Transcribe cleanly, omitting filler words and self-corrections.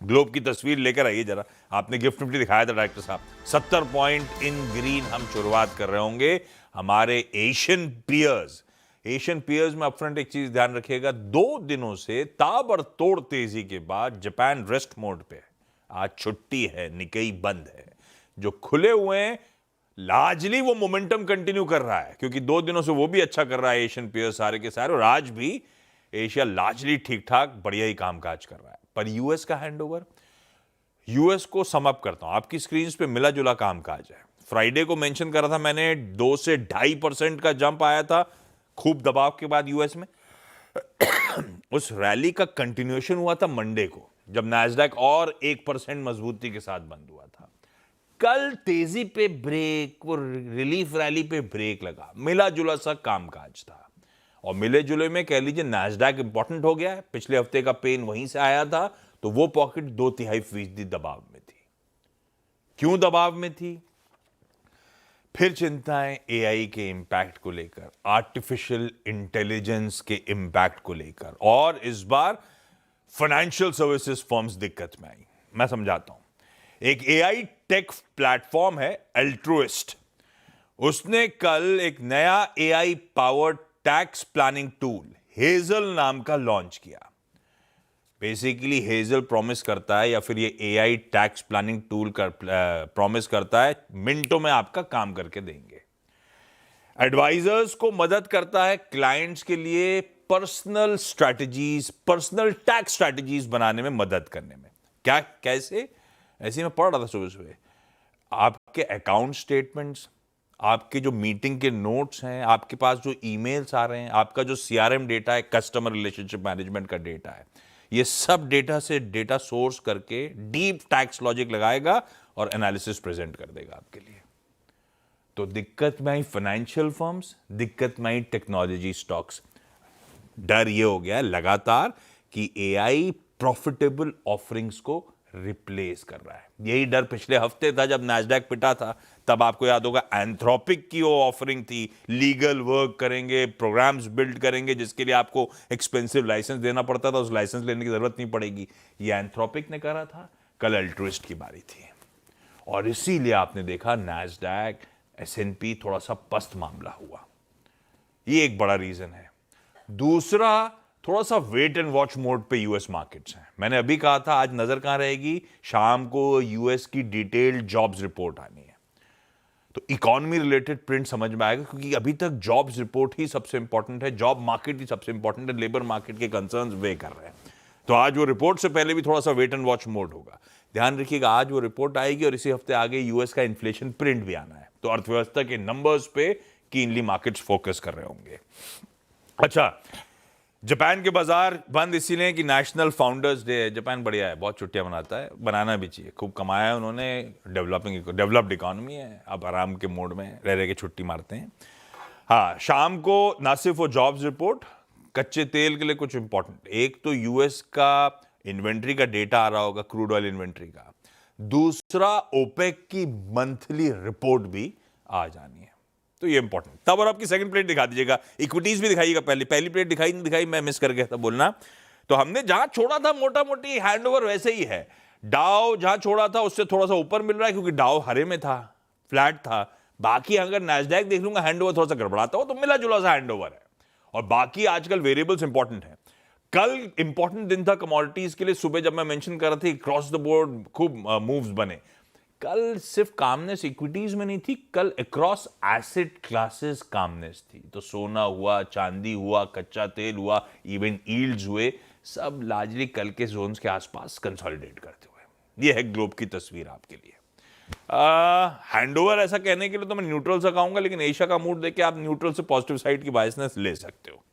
Globe की तस्वीर लेकर आइए जरा। आपने गिफ्ट निफ्टी दिखाया था डायरेक्टर साहब, 70 पॉइंट इन ग्रीन हम शुरुआत कर रहे होंगे। हमारे एशियन पियर्स में अपफ्रंट एक चीज ध्यान रखिएगा, 2 दिनों से ताबड़तोड़ तेजी के बाद जापान रेस्ट मोड पे है। आज छुट्टी है, निकेई बंद है। जो खुले हुए हैं लार्जली वो मोमेंटम कंटिन्यू कर रहा है, क्योंकि 2 दिनों से वो भी अच्छा कर रहा है एशियन पियर्स सारे के सारे, और आज भी एशिया लार्जली ठीक ठाक बढ़िया ही कामकाज कर रहा है। पर यूएस का हैंडओवर, यूएस को सम अप करता हूं, आपकी स्क्रीन पे मिला जुला कामकाज है। फ्राइडे को मेंशन करा था मैंने, 2 से 2.5% का जंप आया था खूब दबाव के बाद यूएस में। उस रैली का कंटिन्यूएशन हुआ था मंडे को, जब नैस्डैक और 1% मजबूती के साथ बंद हुआ था। कल तेजी पे ब्रेक, वो रिलीफ रैली पे ब्रेक लगा, मिला जुला सा कामकाज था। और मिले जुले में कह लीजिए नैस्डैक इंपॉर्टेंट हो गया है, पिछले हफ्ते का पेन वहीं से आया था, तो वो पॉकेट 2.5% दबाव में थी। क्यों दबाव में थी? फिर चिंताएं एआई के इंपैक्ट को लेकर, आर्टिफिशियल इंटेलिजेंस के इंपैक्ट को लेकर, और इस बार फाइनेंशियल सर्विसेज फर्म्स दिक्कत में आई। मैं समझाता हूं। एक एआई टेक प्लेटफॉर्म है अल्ट्रुइस्ट, उसने कल एक नया AI powered tax planning tool hazel नाम का लॉन्च किया। बेसिकली हेजल प्रॉमिस करता है, या फिर ये एआई टैक्स प्लानिंग टूल का प्रॉमिस करता है, मिनटों में आपका काम करके देंगे। एडवाइजर्स को मदद करता है क्लाइंट्स के लिए personal strategies, personal tax strategies बनाने में मदद करने में। क्या, कैसे? ऐसे मैं पढ़ रहा था सुबह सुबह, आपके अकाउंट स्टेटमेंट्स, आपके जो मीटिंग के नोट्स हैं, आपके पास जो ईमेल्स आ रहे हैं, आपका जो सीआरएम डेटा है, कस्टमर रिलेशनशिप मैनेजमेंट का डेटा है, ये सब डेटा से डेटा सोर्स करके डीप टैक्स लॉजिक लगाएगा और एनालिसिस प्रेजेंट कर देगा आपके लिए। तो दिक्कत में आई फाइनेंशियल फर्म्स, दिक्कत में आई टेक्नोलॉजी स्टॉक्स। डर ये हो गया लगातार कि एआई प्रॉफिटेबल ऑफरिंग्स को रिप्लेस कर रहा है। यही डर पिछले हफ्ते था जब नैस्डैक पिटा था, तब आपको याद होगा एंथ्रोपिक की वो ऑफरिंग थी, लीगल वर्क करेंगे, प्रोग्राम्स बिल्ड करेंगे जिसके लिए आपको एक्सपेंसिव लाइसेंस देना पड़ता था, उस लाइसेंस लेने की जरूरत नहीं पड़ेगी। ये एंथ्रोपिक ने करा था, कल अल्ट्रुइस्ट की बारी थी, और इसीलिए आपने देखा नैस्डैक, एसएनपी थोड़ा सा पस्त मामला हुआ। ये एक बड़ा रीजन है। दूसरा, थोड़ा सा वेट एंड वॉच मोड पे यूएस मार्केट्स हैं। मैंने अभी कहा था आज नजर कहां रहेगी, शाम को यूएस की डिटेल्ड जॉब्स रिपोर्ट आनी है, तो इकोनॉमी रिलेटेड प्रिंट समझ में आएगा, क्योंकि अभी तक जॉब्स रिपोर्ट ही सबसे इंपॉर्टेंट है, जॉब मार्केट ही सबसे इंपॉर्टेंट है, लेबर मार्केट के कंसर्न्स वे कर रहे हैं। तो आज वो रिपोर्ट से पहले भी थोड़ा सा वेट एंड वॉच मोड होगा। ध्यान रखिएगा, आज वो रिपोर्ट आएगी और इसी हफ्ते आगे यूएस का इन्फ्लेशन प्रिंट भी आना है, तो अर्थव्यवस्था के नंबर्स पे कीनली मार्केट्स फोकस कर रहे होंगे। अच्छा, जापान के बाजार बंद इसीलिए कि नेशनल फाउंडर्स डे है। जापान बढ़िया है, बहुत छुट्टियां मनाता है, बनाना भी चाहिए, खूब कमाया है उन्होंने, डेवलप्ड इकोनॉमी है, अब आराम के मोड में रह रह के छुट्टी मारते हैं। हाँ, शाम को ना सिर्फ वो जॉब्स रिपोर्ट, कच्चे तेल के लिए कुछ इंपॉर्टेंट, एक तो यूएस का इन्वेंट्री का डेटा आ रहा होगा, क्रूड ऑयल इन्वेंट्री का, दूसरा ओपेक की मंथली रिपोर्ट भी आ जानी है, तो ये इंपॉर्टेंट। तब और आपकी सेकंड प्लेट दिखा दीजिएगा, इक्विटीज भी दिखाइएगा। पहली प्लेट दिखाई नहीं दिखाई, मैं मिस कर गया था बोलना। तो हमने जहां छोड़ा था मोटा मोटी हैंडओवर वैसे ही है। डाउ जहां छोड़ा था उससे थोड़ा सा ऊपर मिल रहा है, क्योंकि डाउ हरे में था, फ्लैट था। बाकी अगर नैस्डैक देख लूंगा हैंडओवर थोड़ा सा गड़बड़ाता हो, तो मिला जुला सा हैंडओवर है। और बाकी आजकल वेरिएबल्स इंपॉर्टेंट है। कल इंपॉर्टेंट दिन था कमोडिटीज के लिए, सुबह जब मैं मेंशन कर रहा था क्रॉस द बोर्ड खूब मूव्स बने। कल सिर्फ कामनेस इक्विटीज में नहीं थी, कल अक्रॉस एसेट क्लासेस कामनेस थी। तो सोना हुआ, चांदी हुआ, कच्चा तेल हुआ, इवन यील्ड्स हुए, सब लार्जली कल के जोन्स के आसपास कंसोलिडेट करते हुए। ये है ग्लोब की तस्वीर आपके लिए। हैंडओवर ऐसा कहने के लिए तो मैं न्यूट्रल सा कहूंगा, लेकिन एशिया का मूड देख के आप न्यूट्रल से पॉजिटिव साइड की बायसनेस ले सकते हो।